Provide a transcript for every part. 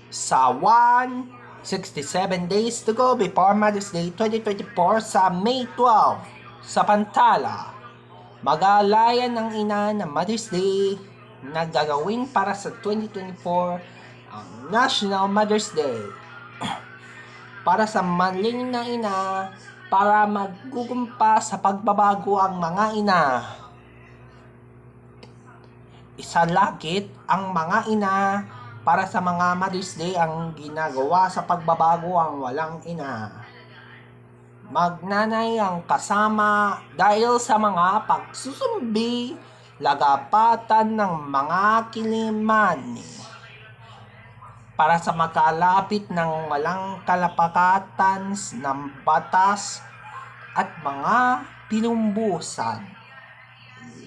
Sa 167 days to go before Mother's Day 2024 sa May 12 sa Pantala, mag-aalayan ng ina ng Mother's Day na gagawin para sa 2024 ang National Mother's Day. Para sa manling na ina, para maggugumpa sa pagbabago ang mga ina. Isalagit ang mga ina para sa mga Mother's Day ang ginagawa sa pagbabago ang walang ina. Magnanay ang kasama dahil sa mga pagsusumbi, lagapatan ng mga kiliman. Para sa makalapit ng walang kalapakatan ng batas at mga pinumbusan.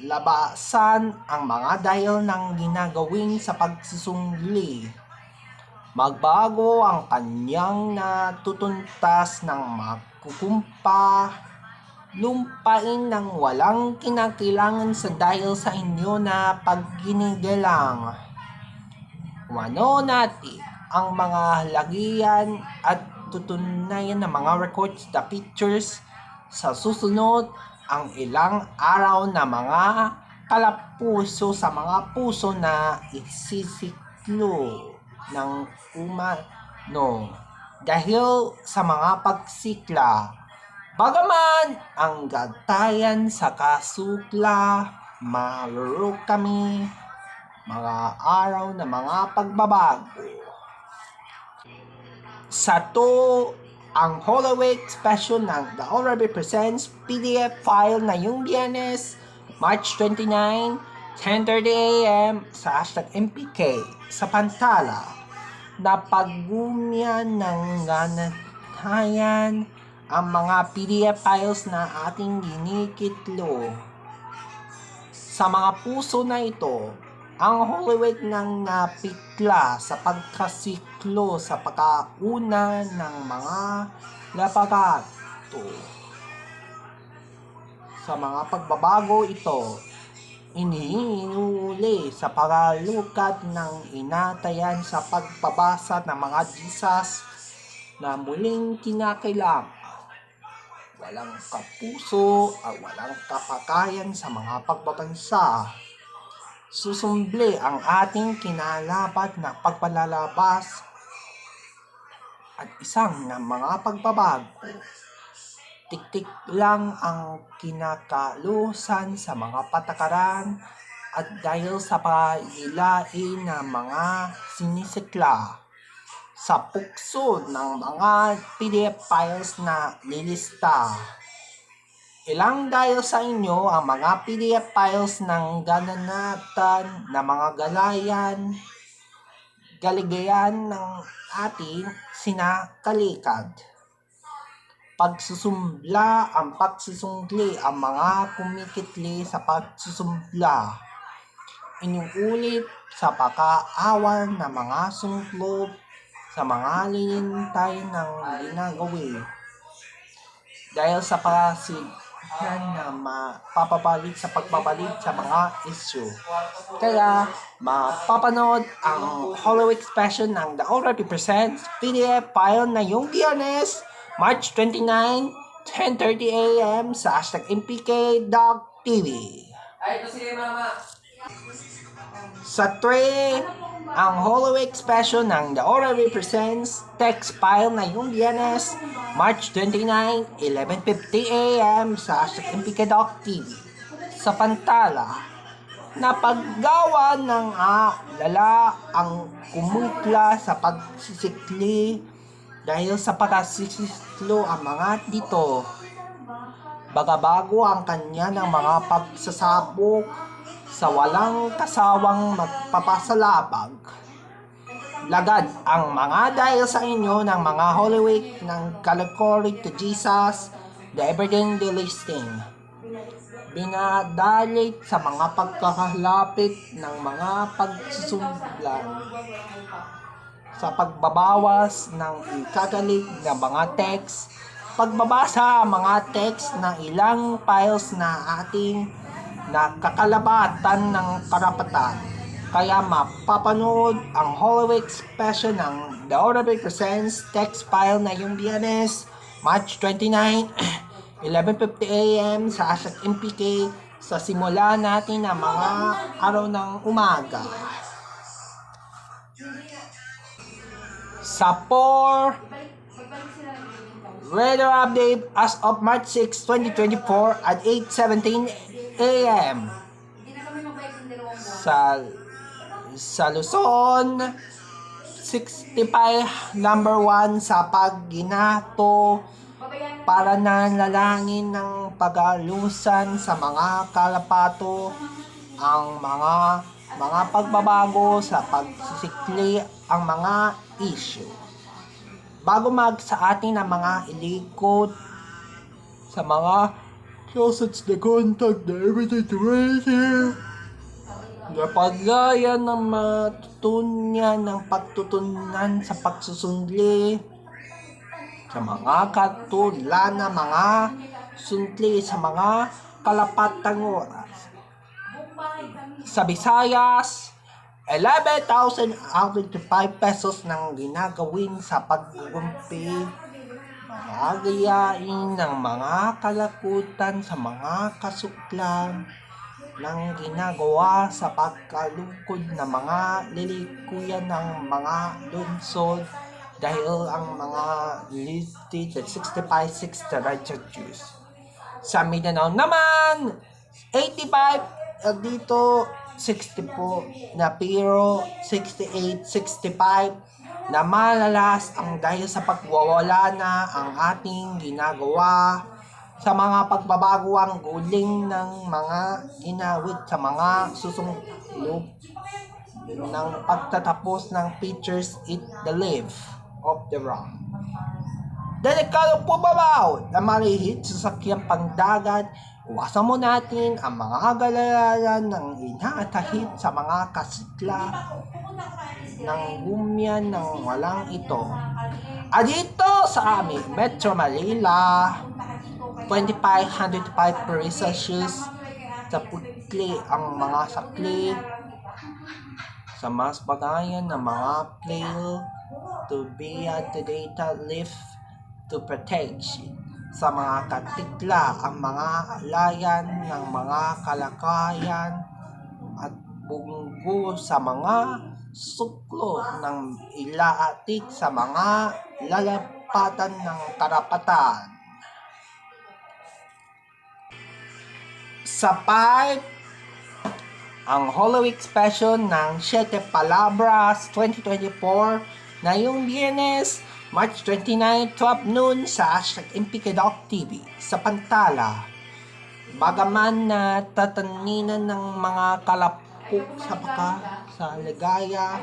Labasan ang mga dahil ng ginagawin sa pagsusungli. Magbago ang kanyang natutuntas ng magkukumpa, lumpain ng walang kinakailangan sa dahil sa inyo na pagginigalang. Umano natin ang mga halagian at tutunayan ng mga records the pictures sa susunod ang ilang araw na mga kalapuso sa mga puso na isisiklo ng umano dahil sa mga pagsikla. Bagaman ang gatayan sa kasukla, maruro kami mga araw na mga pagbabago. Sa to, ang Holy Week special ng The Already Presents PDF file na yung Biyernes, March 29, 10:30 a.m. sa #MPK sa Pantala na paggumyan ng ganatayan ang mga PDF files na ating ginikitlo. Sa mga puso na ito, ang Holy Week nang napikla sa pagkasiklo sa pagkauna ng mga lapagato. Sa mga pagbabago ito, iniuli sa pagalukat ng inatayan sa pagbabasa ng mga Jesus na muling kinakailangan. Walang kapuso at walang kapakayan sa mga pagbabansa. Susumble ang ating kinalabat na pagpalalabas at isang ng mga pagbabago. Tik-tik lang ang kinakalusan sa mga patakaran at dahil sa pailain ng mga sinisikla sa pukso ng mga PDF files na lilista. Ilang dahil sa inyo ang mga PDF files ng gananatan na mga galigayan ng ating sinakalikad. Pagsusumbla ang pagsusungli ang mga kumikitli sa pagsusumbla. Inuulit sa pagkaawan ng mga sungklop sa mga linintay ng ginagawi. Dahil sa yan na mapapabalik sa pagbabalik sa mga issue. Kaya, mapapanood ang Holy Week special ng The Already Presents PDF file na yung Biyernes, March 29, 10:30 a.m. sa #MPK.TV. Ay, ito si Mama. Sa 3, ang Holy Week special ng The Already Presents text file na yung Biyernes, March 29, 11:50 a.m. sa #MPK.TV sa Pantala na paggawa ng lala ang kumutla sa pagsisikli dahil sa pagsisiklo ang mga dito. Bagabago ang kanya ng mga pagsasabok sa walang kasawang magpapasalabag. Lagad ang mga dahil sa inyo ng mga Holy Week ng Calvary to Jesus, the Everything Listing. Binadalit sa mga pagkakalapit ng mga pagsusumlan sa pagbabawas ng ikagalit na mga text, pagbabasa mga text ng ilang files na ating nakakalabatan ng karapatan. Kaya mapapanood ang Holy Week special ng The Oracle Presents text file na yung Biyernes, March 29, 11:50 a.m. sa Asat MPK sa simula natin ng mga araw ng umaga. Sa 4 weather update as of March 6, 2024 at 8:17 a.m. Sa Luzon, 65 number 1 sa pagginato para nanalangin ng pag-alusan sa mga kalapato ang mga pagbabago sa pagsisikli ang mga issue. Bago sa atin ang mga ilikot sa mga closets na contact na everything to raise napagaya ng matutunan ng pagtutunan sa pagsusundli sa mga katulan na mga sundli sa mga kalapatang oras. Sa Visayas, 11,005 pesos nang ginagawin sa paggugumpi mga gayain ng mga kalakutan sa mga kasuklan ng ginagawa sa pagkalungkod ng mga lilikuyan ng mga lungsod dahil ang mga listed at 65-60 Richard Jews. Sa Mindanao naman, 85 dito 60 po na pero 68-65 na malalas ang dahil sa pagwawala na ang ating ginagawa sa mga pagbabago ang guling ng mga ginawit sa mga susunglog ng pagtatapos ng Pictures It the Live of the Rock. Delikado po babaw na malihit sa sakyang pangdagat, iwasan mo natin ang mga galalaran ng inaatahit sa mga kasikla ng gumyan ng walang ito. Dito sa amin, Metro Manila, 2,505 degrees Celsius sa putli ang mga sakli sa mas bagayan ng mga player to be at the data lift to protection sa mga katikla ang mga layan ng mga kalakayan at bunggo sa mga suklo ng ilaatik sa mga lalapatan ng karapatan. Sa 5, ang Holy Week special ng Siete Palabras 2024 na yung Biyernes, March 29, 12 noon sa #MPK.TV sa Pantala. Bagaman na tataninan ng mga kalapuk sa ligaya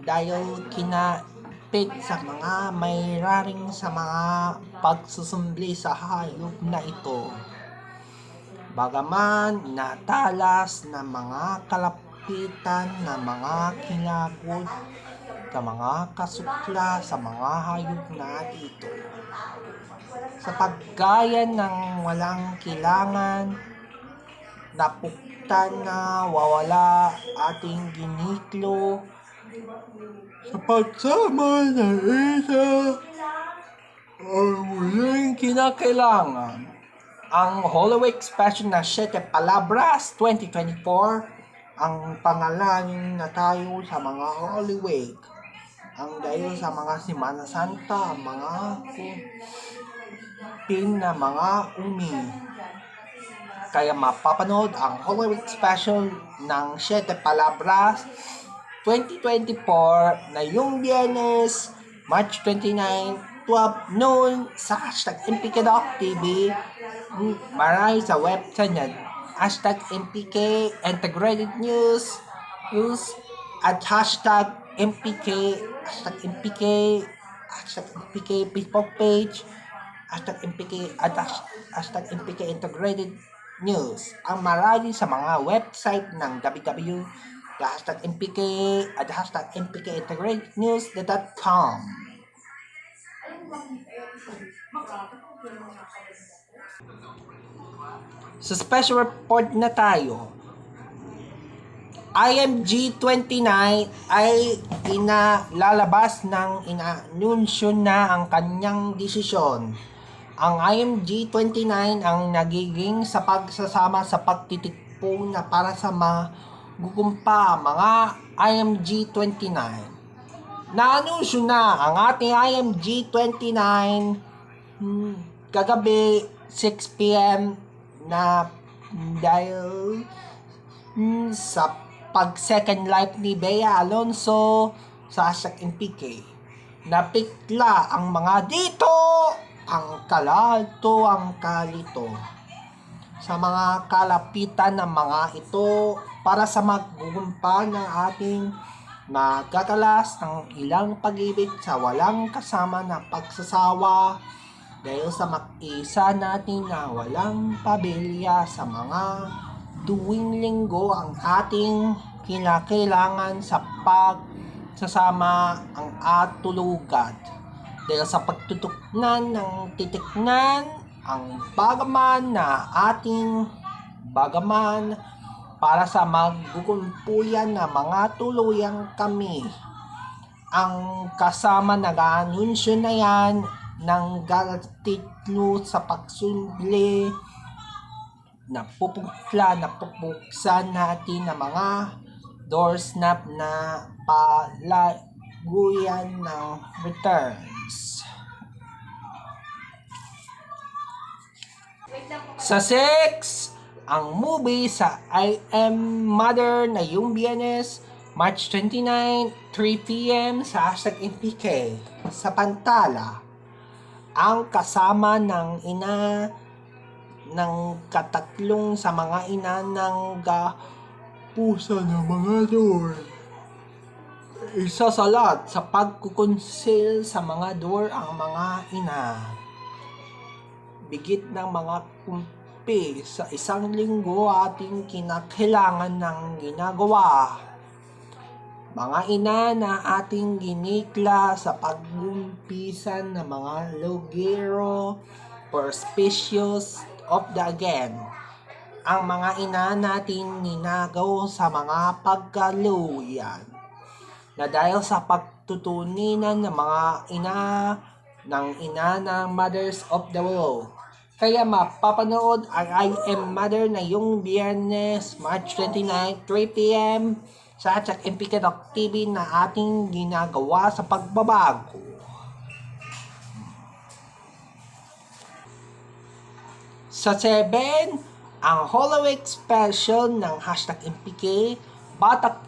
dahil kinapit sa mga may raring sa mga pagsusumbli sa hayop na ito. Bagaman natalas na mga kalapitan na mga kinagot sa mga kasukla sa mga hayop na dito. Sa paggaya ng walang kailangan, napuktan na wawala ating giniklo sa pagsama ng isa ang walang kinakailangan. Ang Holy Week special na Siete Palabras 2024 ang pangalan na tayo sa mga Holy Week. Ang dahil sa mga Semana Santa, ang mga pin na mga umi. Kaya mapapanood ang Holy Week special ng Siete Palabras 2024 na yung Biyernes, March 29, 12 noon sa #MPK.TV. Marami sa website niya, #MPK Integrated News at #MPK, #MPK Facebook page, #MPK at #MPK Integrated News. Ang marami sa mga website ng www #MPK at #MPKIntegratedNews.com. Sa special report na tayo, IMG 29 ay inalalabas ng inaanunsyo na ang kanyang desisyon. Ang IMG 29 ang nagiging sa pagsasama sa pagtitikpo na para sa magugumpa mga IMG 29. Naanunsyo na ang ating IMG 29 kagabi 6 p.m. na dahil sa pag second life ni Bea Alonso sa #NPK. Napikla ang mga dito, ang kalalto, ang kalito. Sa mga kalapitan ng mga ito para sa magugumpa ng ating magkakalas ng ilang pag-ibig sa walang kasama na pagsasawa dahil sa mag-isa natin na walang pabilya sa mga tuwing linggo ang ating kinakailangan sa pagsasama ang atulugan dahil sa pagtutuknan ng titiknan ang bagaman na ating bagaman para sa magkukumpuyan na mga tuluyang kami ang kasama nag-aanunsyo na yan ng gatitlo sa pagsumli na pupuksan natin ng mga doorstop na palaguyan ng returns. Sa 6, ang movie sa I Am Mother na yung Biyernes, March 29, 3 p.m. sa #NPK. Sa Pantala, ang kasama ng ina ng katatlong sa mga ina ng pusa ng mga door. Isasalat sa pagkukonsil sa mga door ang mga ina. Bigit ng mga kumpi sa isang linggo ating kinakailangan ng ginagawa. Mga ina na ating ginikla sa pagumpisan ng mga logero or species of the again. Ang mga ina natin ninagaw sa mga pagkaluyan na dahil sa pagtutuninan ng mga ina ng mothers of the world. Kaya mapapanood ang I Am Mother na yung Biyernes, March 29, 3 p.m. sa #NPK.TV na ating ginagawa sa pagbabago. Sa 7, ang Halloween special ng #NPK, Batak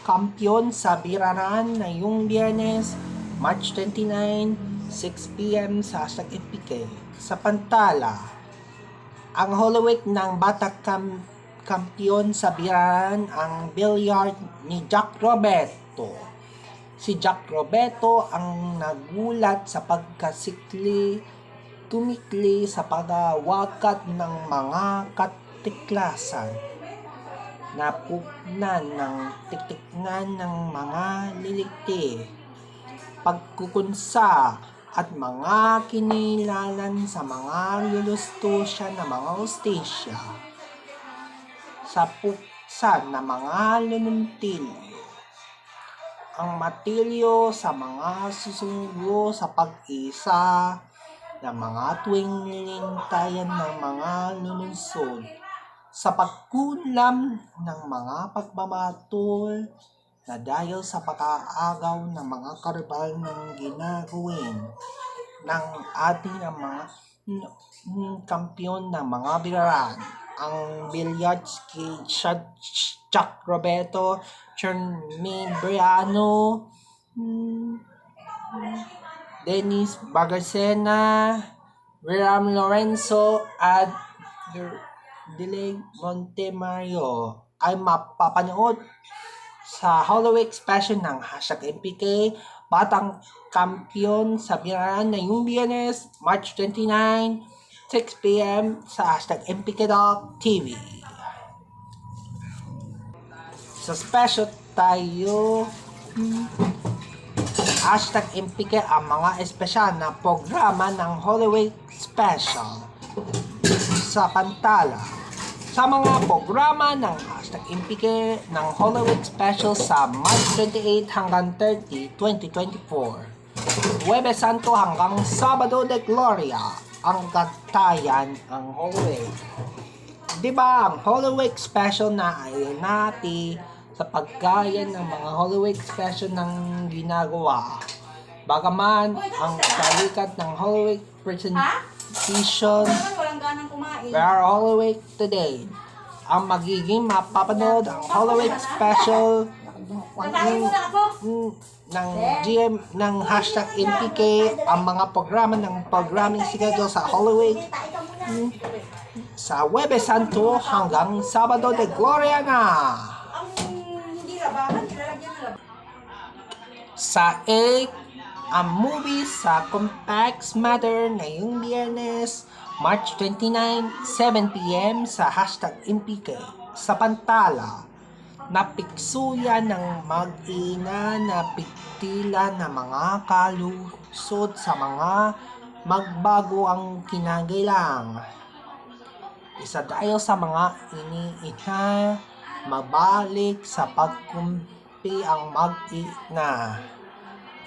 Kampiyon sa Biraran na yung Biyernes, March 29, 6 p.m. sa #NPK. Sa Pantala, ang Halloween ng Batak Kampiyon sa Biraran, ang bilyard ni Jack Roberto. Si Jack Roberto ang nagulat sa tumikli sa pagawakat ng mga katiklasan, napugnan ng tiktiknan ng mga lilikti, pagkukunsa at mga kinilalan sa mga lulustusya ng mga hostisya, sa puksan ng mga lununtilyo, ang matilyo sa mga susunggo sa pag-isa ng mga tuwing nilintayan ng mga lulunsod sa pagkulam ng mga pagmamatol na dahil sa pag-aagaw ng mga karibal ng ginagawin ng ating mga kampiyon ng mga biraran. Ang billiard kay Jack Roberto, Chermin Briano, Dennis Bagasena, Ram Lorenzo at Dileg Montemario ay mapapanood sa Halloween special ng #NPK Batang Kampiyon sa Biraran na yung Biyernes, March 29, 6 p.m. sa #NPK.TV. Sa special tayo #NPK ang mga espesyal na programa ng Halloween Special. Sa Pantala, sa mga programa ng hashtag MPK ng Holy Week Special sa March 28 hanggang 30, 2024. Huwebes Santo hanggang Sabado de Gloria ang katayan ang Holy Week. Diba ang Holy Week Special na ay nati sa pagkaya ng mga Holy Week Special ng ginagawa. Bagaman ang kalikat ng Holy Week presentation we are Holy Week today. Ang magiging mapapanood ang Holy Week Special ng GM ng hashtag MPK ang mga programa ng programming schedule sa Holy Week sa Huwebes Santo hanggang Sabado de Gloria na. Sa 8 ang movie sa Complex Matter ngayong Biyernes, March 29, 7pm sa hashtag MPK. Sa Pantala, napiksuyan ng mag-ina na piktila na mga kalusot sa mga magbago ang kinagailang. Isa dahil sa mga iniina, mabalik sa pagkumpi ang mag-ina.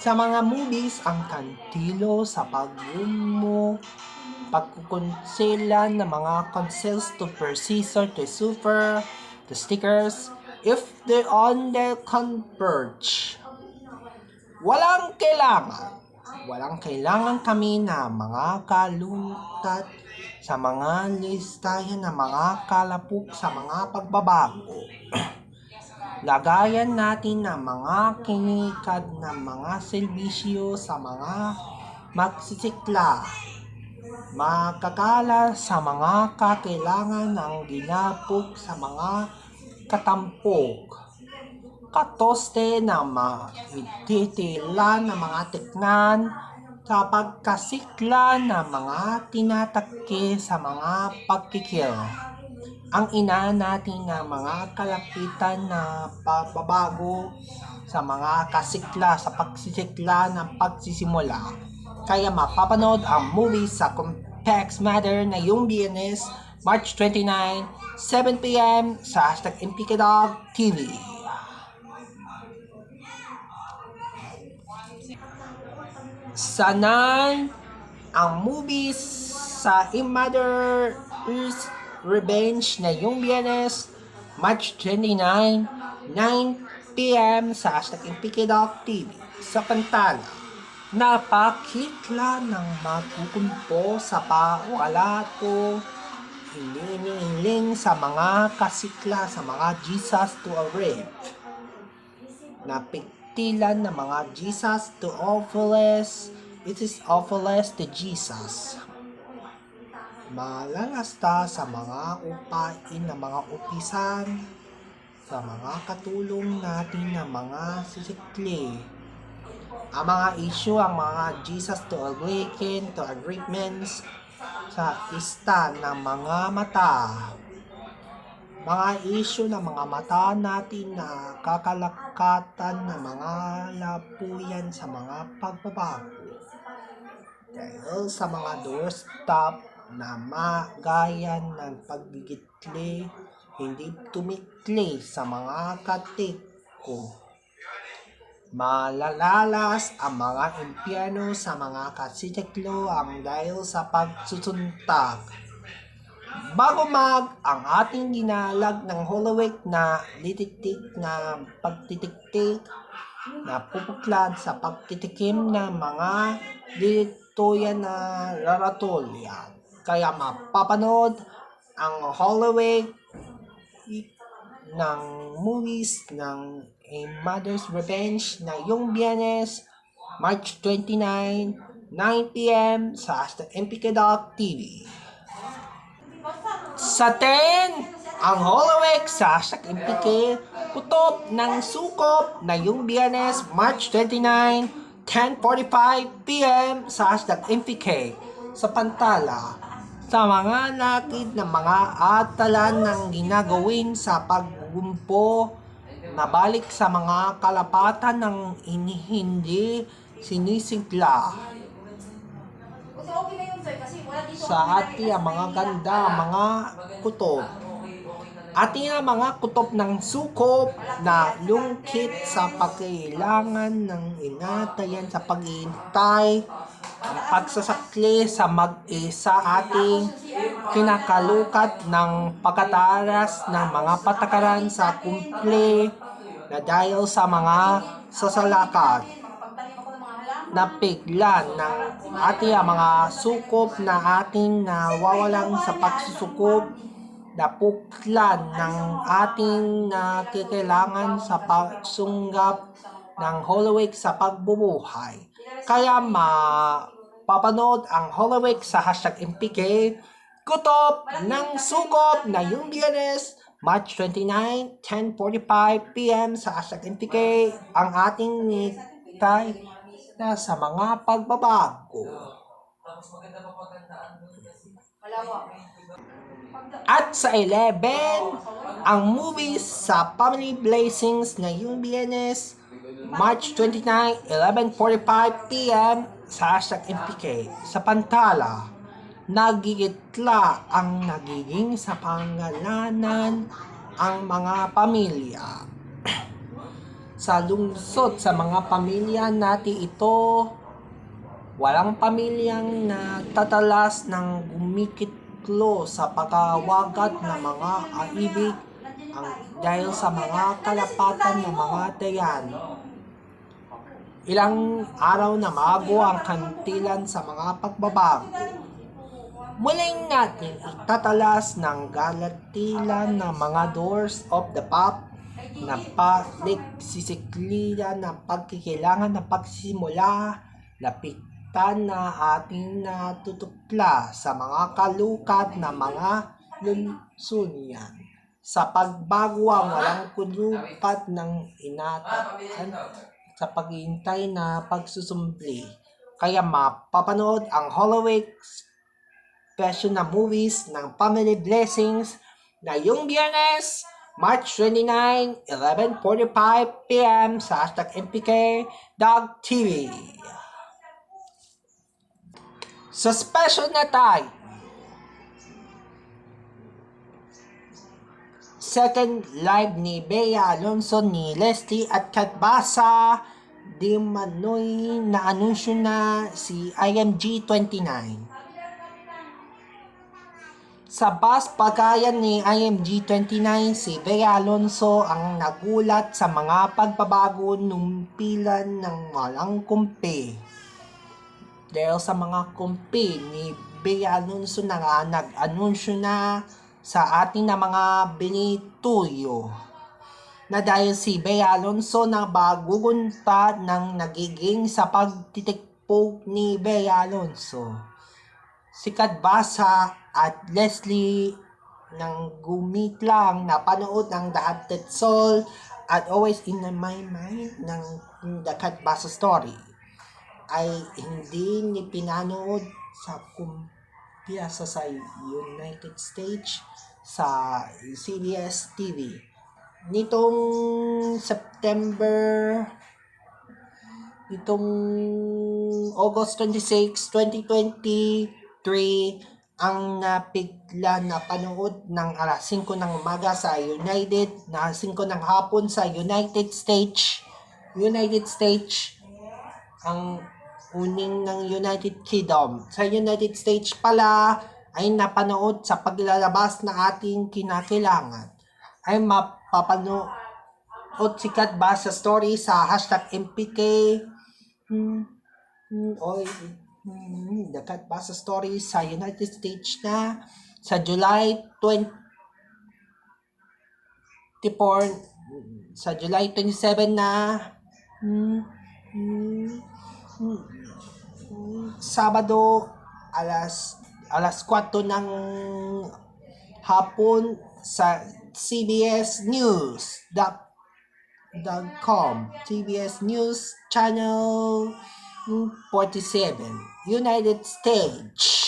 Sa mga movies, ang kantilo sa paggumo, pagkukonsela ng mga consils to processor to super, the stickers, if they on the converge. Walang kailangan kami na mga kaluntat sa mga listahan ng mga kalapuk sa mga pagbabago. Lagayan natin ng mga kinikad na mga serbisyo sa mga magsisikla. Makakala sa mga kakailangan ng ginapok sa mga katampok. Katoste na maititila ng mga teknan sa pagkasikla ng mga tinatake sa mga pagkikil. Ang ina natin na mga kalapitan na pagbabago sa mga kasikla sa pagsisikla ng pagsisimula. Kaya mapapanood ang movie sa Complex Matter na yung Biyernes, March 29, 7pm sa hashtag MPKDog TV. Sa 9, ang movie sa Mother's Revenge na yung Biyernes, March 29, 9pm sa hashtag MPKDog TV. Sa Pantala, napakitla ng magkukumpo sa pawalato, hinihiling sa mga kasikla sa mga Jesus to arrive. Napiktilan ng mga Jesus to awfulness, it is awfulness to Jesus. Malalasta sa mga upain ng mga upisan, sa mga katulong natin ng mga sisikli. Ang mga issue, ang mga Jesus to awaken, to agreements, sa ista ng mga mata. Mga issue ng mga mata natin na kakalakatan ng mga lapuyan sa mga pagbabago. Dahil sa mga doorstop na magayan ng paggigitli, hindi tumitli sa mga katiko. Malalalas ang mga impyerno sa mga kasitiklo ang dahil sa pagsusuntag. Bago ang ating ginalag ng Holy Week na lititik na pagtitiktik na pupuklad sa pagtitikim ng mga lituyan na raratulyan. Kaya mapapanood ang Holy Week ng movies ng A Mother's Revenge na yung Biyernes, March 29, 9pm sa MPKDog TV. Sa 10, ang Holy Week sa MPK, Kutob ng Sukop na yung Biyernes, March 29, 10:45pm sa MPK. Sa Pantala, sa mga nakid ng mga atalan ng ginagawin sa paggumpo na balik sa mga kalapatan ng hindi sinisigla. Sa ati ang mga ganda, mga kutob. ating mga kutob ng sukop na lungkit sa pagkailangan ng inatayan sa paghihintay, ang pagsasakli sa mag-isa ating kinakalukat ng pagkataras ng mga patakaran sa kumple na dahil sa mga sasalakad napiglan ng ating mga sukop na ating nawawalang sa pagsusukop, napuklan ng ating nakikailangan sa pagsunggap ng Holy Week sa pagbubuhay. Kaya mapapanood ang Holy Week sa hashtag MPK, kutob ng sukop na yung Biyernes, March 29, 10:45 p.m. sa hashtag MPK, ang ating nitay na sa mga pagbabago. At sa 11, ang movies sa Family Blessings na yung Biyernes, March 29, 11:45 p.m. sa hashtag MPK. Sa pantala, nagigitla ang nagiging sa pangalanan ang mga pamilya. Sa lungsod sa mga pamilya natin ito, walang pamilyang natatalas ng gumikitlo sa pagkawagat ng mga aibig dahil sa mga kalapatan ng mga dayan. Ilang araw na bago ang kantilan sa mga pagbabago. Muling natin itatalas ng galatilan ng mga doors of the pop na pagsisiklian ng pagkikailangan ng pagsimula, lapitan na ating natutukla sa mga kalukat na mga lunsunyan. Sa pagbago ang walang kulupat ng inatakan sa paghihintay na pagsusumpli. Kaya mapapanood ang Holy Week special na movies ng Family Blessings na yung Biyernes, March 29, 11:45 p.m. sa hashtag MPK Dog TV. Sa special na time, second live ni Bea Alonso ni Leslie at Kat Basa, di manoy na anunsyo na si IMG 29. Sa bus pagayan ni IMG 29, si Bea Alonso ang nagulat sa mga pagbabago numpilan ng walang kumpi. Dahil sa mga kumpi ni Bea Alonso na nga nag-anunsyo na sa ating na mga binituyo na dahil si Bea Alonso na bagugunta ng nagiging sa pagtitikpo ni Bea Alonso. Si Kat Basa at Leslie nang gumitlang na panood ng The Haunted Soul at Always in My Mind ng The Kat Basa Story ay hindi ni pinanood sa kumpiyansa sa United States sa CBS TV. Nitong August 26, 2023, ang napigla na panood ng alas 5 ng umaga sa alas 5 ng hapon sa United States, ang uning ng United Kingdom. Sa United States pala ay napanood sa paglalabas na ating kinakailangan. Ay mapapanood si Kat Basa Story sa hashtag MPK The Kat Basa Story sa United States na sa July 24, sa July 27 na Sabado alas 4 ng hapon sa CBS News.com, CBS News Channel 47, United States.